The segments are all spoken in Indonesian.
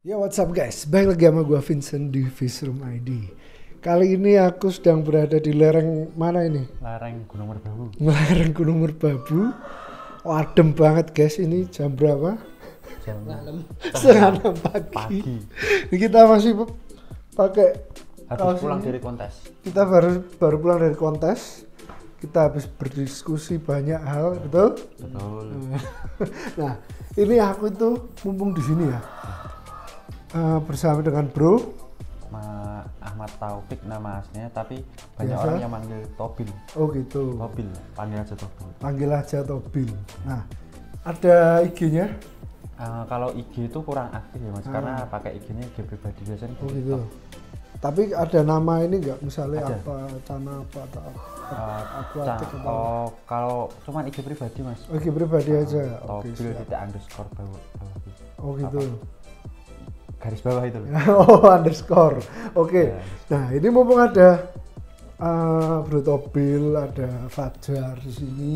Ya what's up guys, balik lagi sama gue Vincent di Fishroom ID. Kali ini aku sedang berada di lereng mana ini? Lereng Gunung Merbabu. Lereng Gunung Merbabu. Oh, adem banget guys, ini jam berapa? Jam Setengah 6 pagi. Ini kita masih pakai habis pulang dari kontes. Kita baru pulang dari kontes. Kita habis berdiskusi banyak hal, betul? Betul. Nah, ini aku itu mumpung di sini ya. Bersama dengan Bro Ahmad Taufik nama aslinya, tapi banyak biasa? orang yang manggil Tobil. Oh gitu. Tobil, panggil aja Tobil. Panggil aja Tobil. Nah, ada IG-nya? Kalau IG itu kurang aktif ya mas, karena pakai IG-nya IG pribadi biasanya. Oh gitu. Tapi ada nama ini nggak? Misalnya Ada. apa, Cana apa, atau Ca- oh, kalau cuman IG pribadi mas. Oh, IG pribadi aja. Oke. Tobil Siap. titik underscore bawah. Oh gitu. Garis bawah itu loh. Oh underscore. Oke. Ya. Nah ini mumpung ada Bro Tobil, ada Fajar di sini.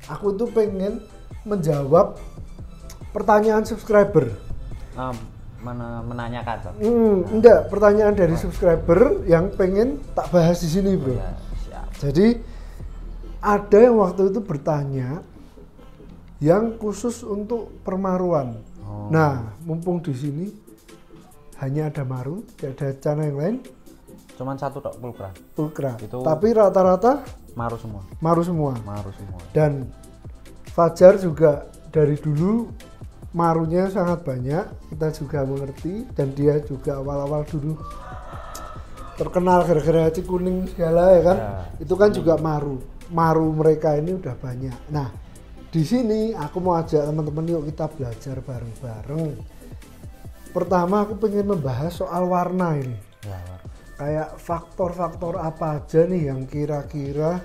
Aku tuh pengen menjawab pertanyaan subscriber. Menanyakan toh. Enggak, pertanyaan dari subscriber yang pengen tak bahas di sini, Bro. Ya, siap. Jadi ada yang waktu itu bertanya yang khusus untuk permaruan. Oh. Nah, mumpung di sini hanya ada maru, tidak ada cana yang lain, Cuman satu tok pulkra. pulkra. Itu- Tapi rata-rata Maru semua. maru semua. Maru semua. Dan Fajar juga dari dulu marunya sangat banyak, kita juga mengerti, dan dia juga awal-awal dulu terkenal gara-gara Cikuning segala ya kan. Ya, Itu kan juga maru mereka ini udah banyak. Nah, di sini aku mau ajak teman-teman yuk kita belajar bareng-bareng. Pertama aku pengen membahas soal warna ini. Ya, Kayak faktor-faktor apa aja nih yang kira-kira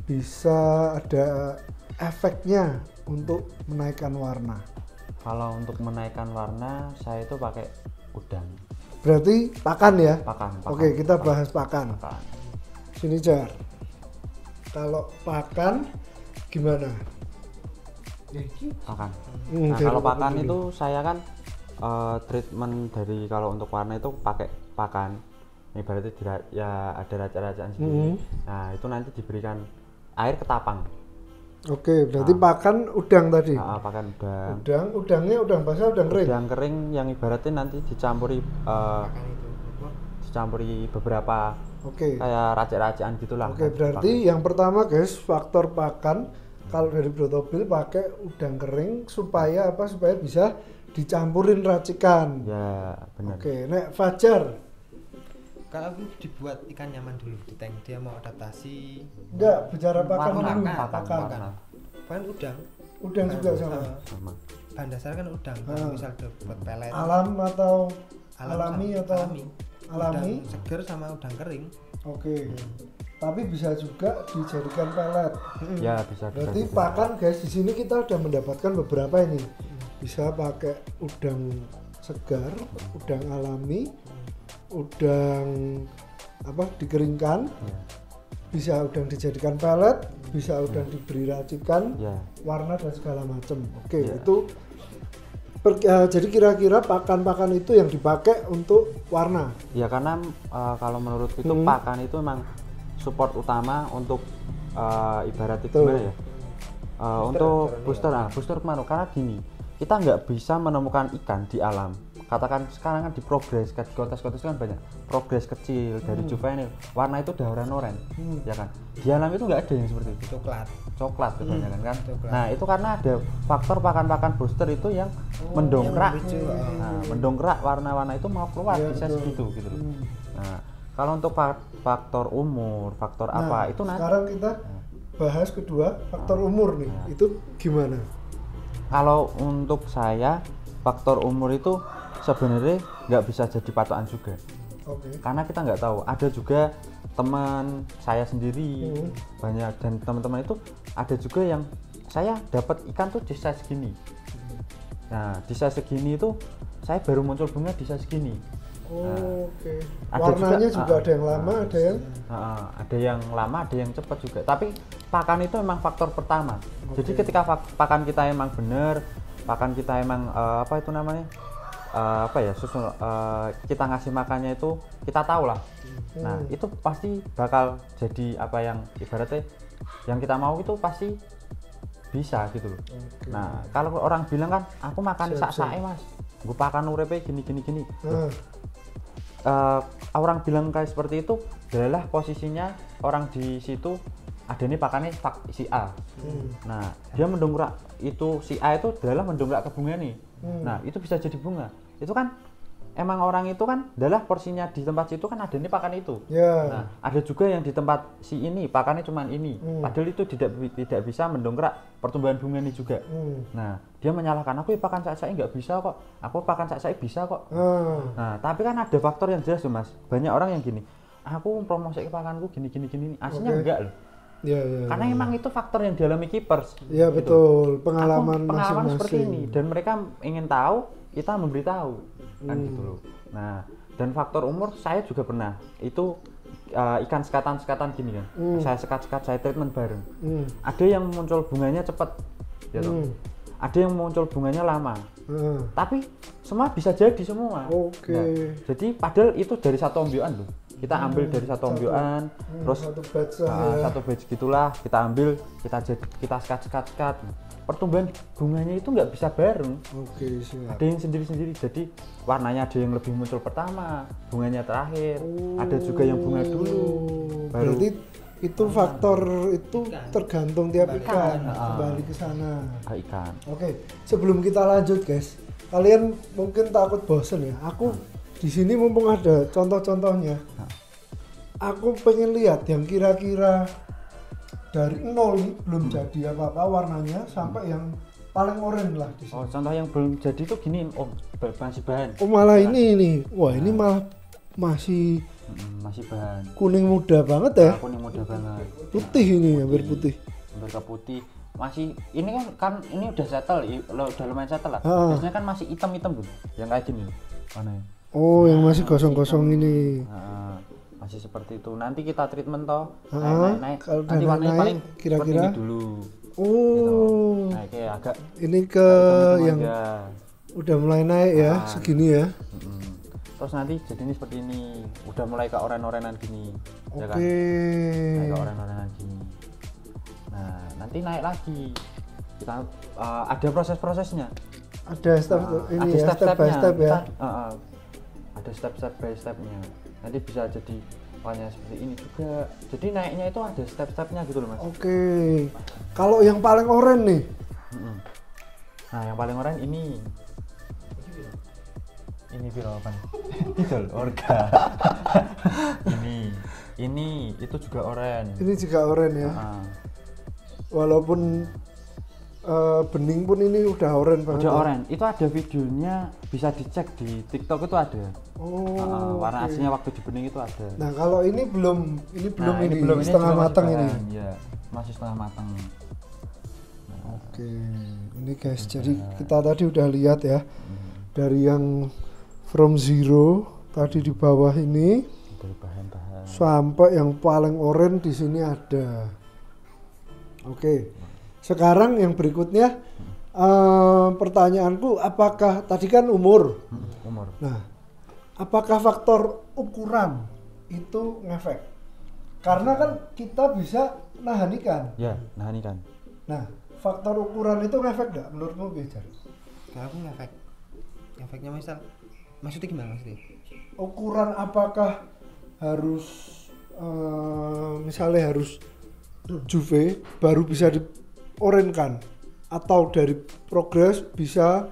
bisa ada efeknya untuk menaikkan warna. kalau untuk menaikkan warna saya itu pakai udang, Berarti pakan ya? pakan. Oke, kita bahas pakan. Pakan. Sini Jar. Kalau pakan gimana? Pakan. dari Nah, kalau apa pakan dulu? itu saya kan treatment dari kalau untuk warna itu pakai pakan. Ini berarti ya ada raca-racaan sendiri. Nah, itu nanti diberikan air ketapang. Oke, berarti pakan udang tadi. Pakan udang. Udangnya udang basah, udang kering. Udang kering yang ibaratnya nanti dicampuri beberapa Oke. kayak racik-racikan gitulah. Oke, berarti yang pertama guys, faktor pakan kalau dari Bro Tobil pakai udang kering supaya apa? Supaya bisa dicampurin racikan. Ya, benar. Oke, nek Fajar Kalau aku dibuat ikan nyaman dulu di tank, dia mau adaptasi. enggak bicara pakan Warna, dulu. pakan. Kan udang. Udang juga sama. Sama. Bahan dasar kan udang. Kalau misal buat pelet. Alam atau Alam alami sama- atau alami. alami? Udang seger sama udang kering. Oke. Tapi bisa juga dijadikan pelet. Ya, bisa. Berarti bisa. pakan guys di sini kita udah mendapatkan beberapa ini. Bisa pakai udang segar, udang alami, udang apa dikeringkan, Ya. bisa udang dijadikan pelet, bisa udang diberi racikan, Ya. warna dan segala macam. Oke, Ya. itu jadi kira-kira pakan-pakan itu yang dipakai untuk warna. Ya karena kalau menurutku itu pakan itu memang support utama untuk ibaratnya Betul. gimana ya? Untuk booster kemana? Karena gini, kita nggak bisa menemukan ikan di alam. Katakan sekarang kan di progres, di kontes-kontes kan banyak progres kecil dari juvenil, warna itu udah oranye, ya kan? Di alam itu nggak ada yang seperti itu. Coklat kebanyakan kan. Coklat. Nah itu karena ada faktor pakan-pakan booster itu yang mendongkrak, yang memicu, mendongkrak warna-warna itu mau keluar Iya, bisa betul. segitu gitu loh. Nah kalau untuk faktor umur, faktor apa itu nanti. Sekarang kita bahas kedua faktor umur nih. Itu gimana? Kalau untuk saya faktor umur itu sebenarnya nggak bisa jadi patokan juga. Oke. Karena kita nggak tahu, ada juga teman saya sendiri banyak, dan teman-teman itu ada juga yang saya dapat ikan tuh di size segini. Nah di size segini itu saya baru muncul bunga di size segini. Oh, oke. Ada Warnanya juga, juga ada yang lama, ada yang ada yang lama, ada yang cepat juga. Tapi pakan itu memang faktor pertama. Jadi ketika pakan kita emang benar, pakan kita emang apa itu namanya apa ya kita ngasih makannya itu kita tahu lah. Nah itu pasti bakal jadi apa yang ibaratnya yang kita mau itu pasti bisa gitu loh. Nah kalau orang bilang kan aku makan sak-sake mas, gue pakan urepe gini. Orang bilang kayak seperti itu adalah posisinya orang di situ ada nih pakannya si A. Nah dia mendongkrak itu si A itu adalah mendongkrak ke bunga nih. Nah itu bisa jadi bunga. Itu kan emang orang itu kan adalah porsinya di tempat situ kan ada nih pakan itu. Nah ada juga yang di tempat si ini pakannya cuma ini. Padahal itu tidak bisa mendongkrak pertumbuhan bunga ini juga. Nah dia menyalahkan aku ya pakan sak-sake nggak bisa kok. Aku pakan sak-sake bisa kok. Nah tapi kan ada faktor yang jelas tuh mas. Banyak orang yang gini. Aku promosi pakanku gini. Aslinya enggak loh. Karena emang itu faktor yang dialami keepers. Iya gitu. Betul, pengalaman seperti ini dan mereka ingin tahu, kita memberitahu kan gitu loh. Nah, dan faktor umur saya juga pernah. Itu ikan sekatan gini kan. Saya sekat-sekat, saya treatment bareng. Ada yang muncul bunganya cepat gitu. Ada yang muncul bunganya lama. Tapi semua bisa jadi semua. Nah, jadi padahal itu dari satu ombyokan loh. Kita ambil dari satu ombyokan, terus satu batch gitulah kita ambil, kita sekat. Pertumbuhan bunganya itu nggak bisa bareng. Siap. Ada yang sendiri-sendiri, jadi warnanya ada yang lebih muncul pertama, bunganya terakhir. Ada juga yang bunga dulu. Berarti itu faktor itu tergantung tiap ikan, kembali ke sana. Ikan. Sebelum kita lanjut guys, kalian mungkin takut bosen ya. Aku di sini mumpung ada contoh-contohnya. Aku pengen lihat yang kira-kira dari nol nih, belum jadi apa-apa warnanya sampai yang paling oranye lah di sini. Contoh yang belum jadi tuh gini, masih bahan. Malah ini. Wah, ini malah masih bahan. Kuning muda banget ya. Kuning muda banget. Putih ini, hampir putih. Hampir ke putih. Masih ini kan ini udah settle, udah lumayan settle lah. Biasanya kan masih hitam-hitam tuh, yang kayak gini. Mana ya? Yang masih kosong-kosong ini. Masih seperti itu. Nanti kita treatment toh. Naik. Kalau nanti warnanya paling kira-kira dulu. Gitu. Naik kayak agak. Ini ke yang udah mulai naik ya, segini ya. Terus nanti jadi ini seperti ini. Udah mulai ke oren-orenan gini. Ya kan? Naik ke oren-orenan gini. Nah, nanti naik lagi. Kita ada proses-prosesnya. Ada step ini ya, step by step ya. Ada step by stepnya. Nanti bisa jadi warnanya seperti ini juga. Jadi naiknya itu ada step-stepnya gitu loh mas. Kalau yang paling oranye nih. Nah yang paling oranye ini viral kan? Idol orga. ini itu juga oranye. Ini juga oranye ya. Walaupun bening pun ini udah oranye banget. Udah oranye. Itu ada videonya, bisa dicek di TikTok itu ada. Warna aslinya waktu di bening itu ada. Nah kalau ini belum setengah matang ini. Iya, masih setengah matang. Ini guys, jadi kita tadi udah lihat ya dari yang from zero tadi di bawah ini dari bahan-bahan sampai yang paling oranye di sini ada. Sekarang yang berikutnya pertanyaanku, apakah tadi kan umur. Nah, apakah faktor ukuran itu ngefek? Karena kan kita bisa nahan ikan. Ya, nahan ikan. Nah, faktor ukuran itu ngefek nggak menurutmu Bejar? Kalau aku ngefek. Ngefeknya maksudnya gimana maksudnya? Ukuran apakah harus misalnya harus juve baru bisa diorenkan, atau dari progres bisa,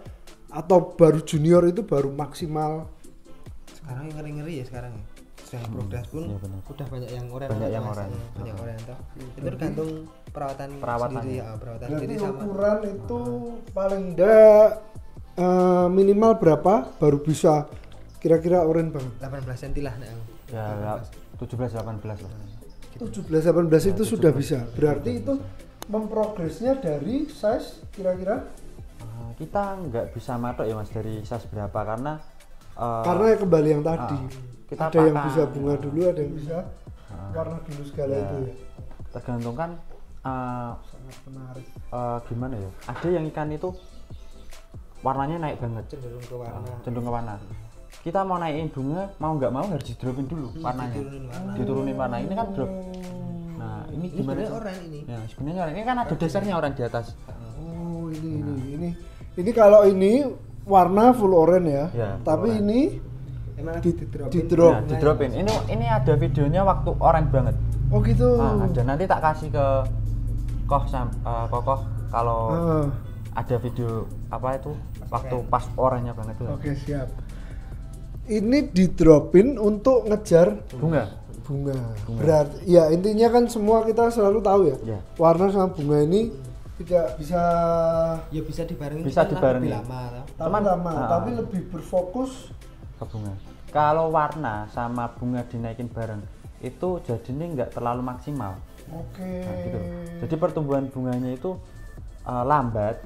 atau baru junior itu baru maksimal? Sekarang yang ngeri-ngeri ya sekarang ya. Sedang progres pun udah banyak yang oren. Banyak oren toh. Itu tergantung perawatan sendiri ya, perawatan sendiri sama. Ukuran itu paling enggak minimal berapa baru bisa kira-kira oren banget? 18 cm lah ya 17-18 lah. 17-18 itu sudah bisa. Berarti itu memprogresnya dari size kira-kira? Kita nggak bisa matok ya mas dari size berapa, karena kembali yang tadi kita ada yang bisa bunga dulu, ada yang bisa warna dulu segala itu ya. Tergantung kan sangat menarik. Gimana ya? Ada yang ikan itu warnanya naik banget, cenderung ke warna. Kita mau naikin bunga, mau nggak mau harus didropin dulu warnanya, diturunin warna. Ini kan drop. Nah ini gimana? Ya, sebenarnya orang ini kan ada dasarnya orang di atas. Oh ini kalau ini warna full oranye ya, tapi ini didropin. Ini ada videonya waktu oranye banget. Oh gitu. Ada, nanti tak kasih ke Kokoh kalau ada video apa itu waktu pas oranye banget tuh. Oke, siap. Ini didropin untuk ngejar bunga. Berarti ya intinya kan semua kita selalu tahu ya. Warna sama bunga ini tidak bisa dibarengin. Bisa dibarengin. Tapi lebih berfokus ke bunga. Kalau warna sama bunga dinaikin bareng itu jadinya nggak terlalu maksimal. Oke. Nah, gitu. Jadi pertumbuhan bunganya itu lambat.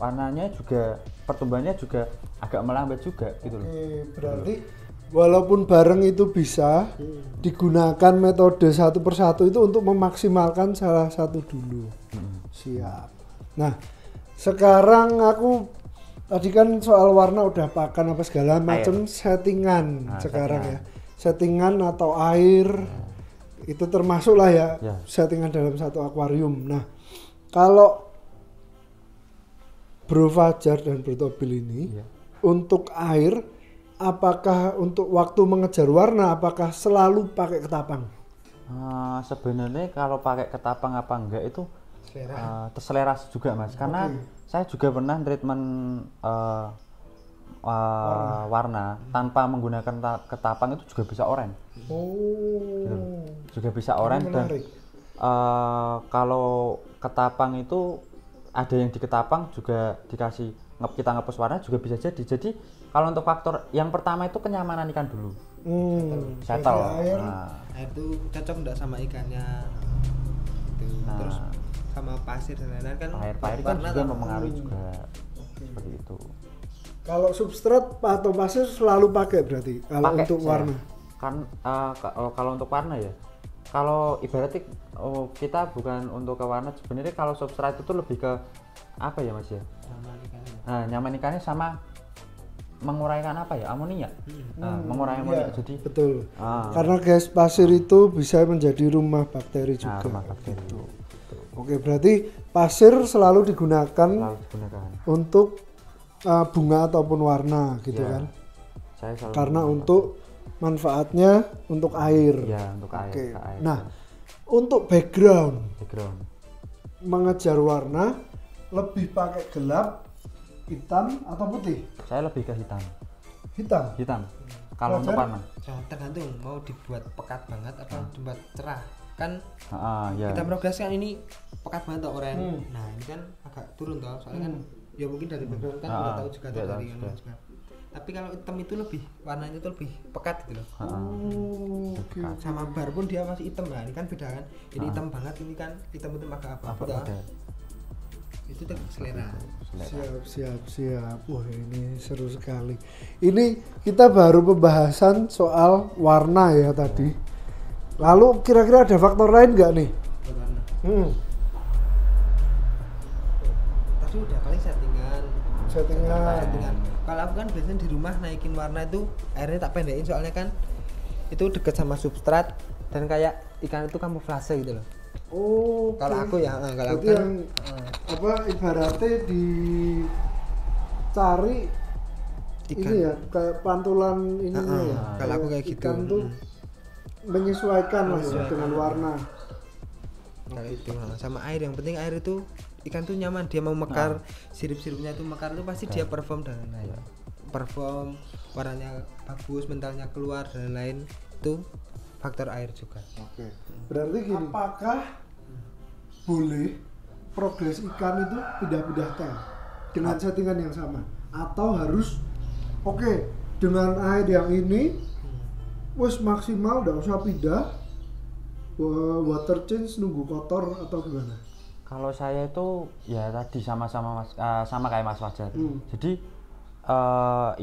Warnanya juga pertumbuhannya juga agak melambat juga gitu loh. Berarti walaupun bareng itu bisa digunakan metode satu persatu itu untuk memaksimalkan salah satu dulu. Siap. Nah, sekarang aku tadi kan soal warna udah pakan apa segala macam settingan sekarang ya. Settingan atau air itu termasuk lah ya settingan dalam satu akuarium. Nah, kalau Bro Fajar dan Bro Tobil ini untuk air, apakah untuk waktu mengejar warna apakah selalu pakai ketapang? Sebenarnya kalau pakai ketapang apa enggak itu terselera juga Mas, karena saya juga pernah treatment warna tanpa menggunakan ketapang itu juga bisa oranye. Gitu. Juga bisa oranye. Dan kalau ketapang itu ada yang di ketapang juga dikasih kita ngepus warna juga bisa jadi. Jadi kalau untuk faktor yang pertama itu kenyamanan ikan dulu. Settle. Air itu cocok enggak sama ikannya. Terus sama pasir dan lain-lain kan. Air kan juga mempengaruhi juga. Seperti itu. Kalau substrat atau pasir selalu pakai berarti kalau untuk warna. Kan kalau untuk warna ya. Kalau ibaratnya kita bukan untuk ke warna, sebenarnya kalau substrat itu lebih ke apa ya Mas ya? Nyaman ikannya sama menguraikan apa ya? Amonia. Mengurangi amonia. Jadi betul. Karena gas pasir itu bisa menjadi rumah bakteri juga. Rumah bakteri itu. Oke, berarti pasir selalu digunakan untuk bunga ataupun warna gitu kan? Karena untuk manfaatnya untuk air. Ya, untuk air. Nah, untuk background mengejar warna lebih pakai gelap, hitam atau putih? Saya lebih ke hitam. Hitam. Kalau untuk warna tergantung mau dibuat pekat banget apa dibuat cerah. Kan kita progres kan ini pekat banget toh oranye. Nah, ini kan agak turun toh, soalnya kan ya mungkin dari background kan udah tahu juga dari yang juga. Tapi kalau hitam itu lebih warnanya itu lebih pekat gitu loh. Sama bar pun dia masih hitam. Nah, ini kan beda kan. Ini hitam banget, ini kan hitam itu agak apa? Itu tuh selera. Siap. Wah, ini seru sekali. Ini kita baru pembahasan soal warna ya tadi. Lalu kira-kira ada faktor lain nggak nih? Warna. Tadi udah paling settingan. Kalau aku kan biasanya di rumah naikin warna itu airnya tak pendekin soalnya kan itu deket sama substrat dan kayak ikan itu kamuflase gitu loh. Kalau aku ya, kalau aku kan ibaratnya dicari ikan. Ini ya kayak pantulan ininya ya. Kalau aku kayak gitu. Ikan tuh menyesuaikan lah ya dengan warna. Kalau itu sama air, yang penting air itu ikan tuh nyaman, dia mau mekar, sirip-siripnya itu mekar itu pasti dia perform dan lain-lain. Perform, warnanya bagus, mentalnya keluar dan lain-lain, itu faktor air juga. Berarti gini, apakah boleh progres ikan itu pindah-pindah tank dengan settingan yang sama atau harus dengan air yang ini wes maksimal, nggak usah pindah, water change nunggu kotor atau gimana? Kalau saya itu ya tadi sama kayak Mas Fajar. Jadi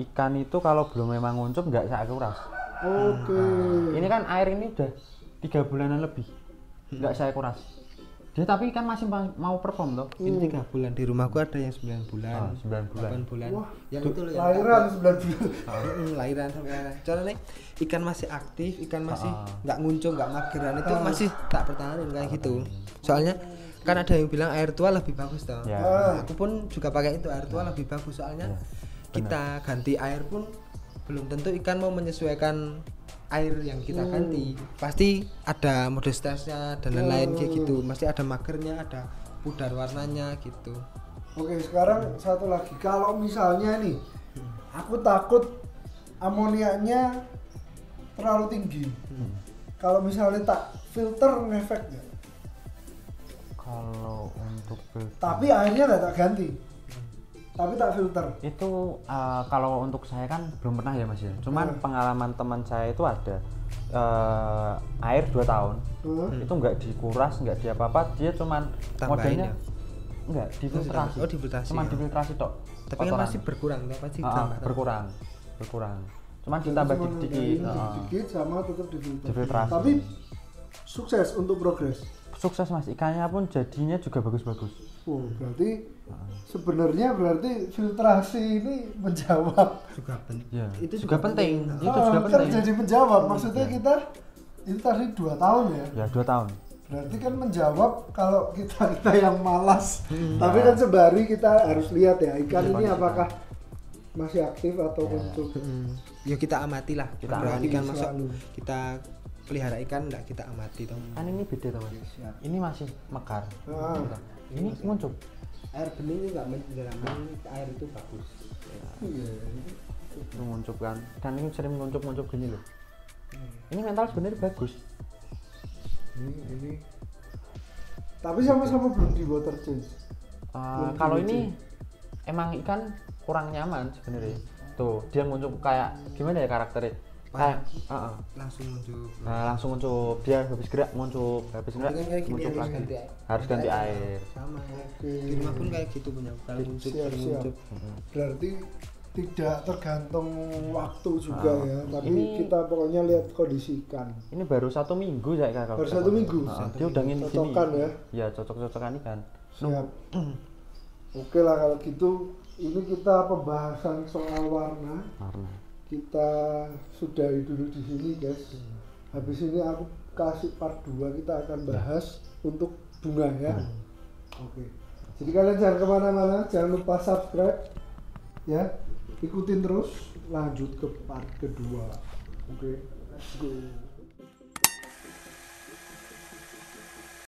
ikan itu kalau belum memang nguncup nggak saya kuras. Ini kan air ini udah 3 bulanan lebih nggak saya kuras. Dia tapi kan masih mau perform toh. Ini 3 bulan, di rumahku ada yang 9 bulan, 9 bulan. 8 bulan. Wah, yang itu loh lahiran 9 bulan. Lahiran sampai sekarang. Soalnya ikan masih aktif, ikan masih nggak nguncung, nggak mageran, itu masih tak pertahanin kayak gitu. Soalnya kan ada yang bilang air tua lebih bagus toh. Aku pun juga pakai itu, air tua lebih bagus soalnya kita ganti air pun belum tentu ikan mau menyesuaikan air yang kita ganti, pasti ada mode stresnya dan lain-lain kayak gitu, pasti ada magernya, ada pudar warnanya gitu. Oke, sekarang satu lagi, kalau misalnya nih aku takut amoniaknya terlalu tinggi, kalau misalnya tak filter ngefek nggak? Kalau untuk filter, tapi airnya nggak tak ganti, tapi tak filter. Itu kalau untuk saya kan belum pernah ya Mas ya. Cuman pengalaman teman saya itu ada air 2 tahun. Itu nggak dikuras, nggak diapa-apa, dia cuman modelnya enggak difiltrasi. Oh, difiltrasi. Cuman difiltrasi tok. Tapi kan masih berkurang, pasti berkurang. Cuman ditambah dikit sama tetap difiltrasi. Tapi sukses untuk progres. Sukses Mas, ikannya pun jadinya juga bagus-bagus. Oh, berarti sebenarnya filtrasi ini menjawab juga penting. Ya, itu juga penting. Itu juga penting. Kan jadi menjawab, maksudnya kita itu tadi 2 tahun ya. Ya, 2 tahun. Berarti kan menjawab kalau kita yang malas. Tapi kan sembari kita harus lihat ya ikan ini apakah masih aktif atau untuk ya kita amati lah. Kita amati ikan masuk, kita pelihara ikan enggak kita amati toh. Kan ini beda toh Mas. Ini masih mekar. Ini muncul. Air bening enggak menjelaskan air itu bagus. Itu muncul kan. Dan ini sering muncul gini loh. Ini mental sebenarnya bagus. Ini. Tapi sama-sama belum di water change. Kalau ini emang ikan kurang nyaman sebenarnya. Tuh, dia muncul kayak gimana ya karakternya? Kayak langsung muncul. Dia habis gerak muncul lagi. Harus ganti air. Sama. Di rumah pun kayak gitu punya. Kalau muncul. Berarti tidak tergantung waktu juga ya, tapi kita pokoknya lihat kondisi ikan. Ini baru 1 minggu ya Kak. Baru 1 minggu. Dia udah ngini gini. Cocokan ya. Ya, cocok-cocokan ikan. Siap. Oke lah kalau gitu, ini kita pembahasan soal warna. Kita sudahi dulu di sini guys. Habis ini aku kasih part 2, kita akan bahas untuk bunga ya. Oke. Jadi kalian jangan kemana-mana, jangan lupa subscribe ya. Ikutin terus, lanjut ke part kedua. Oke, let's go.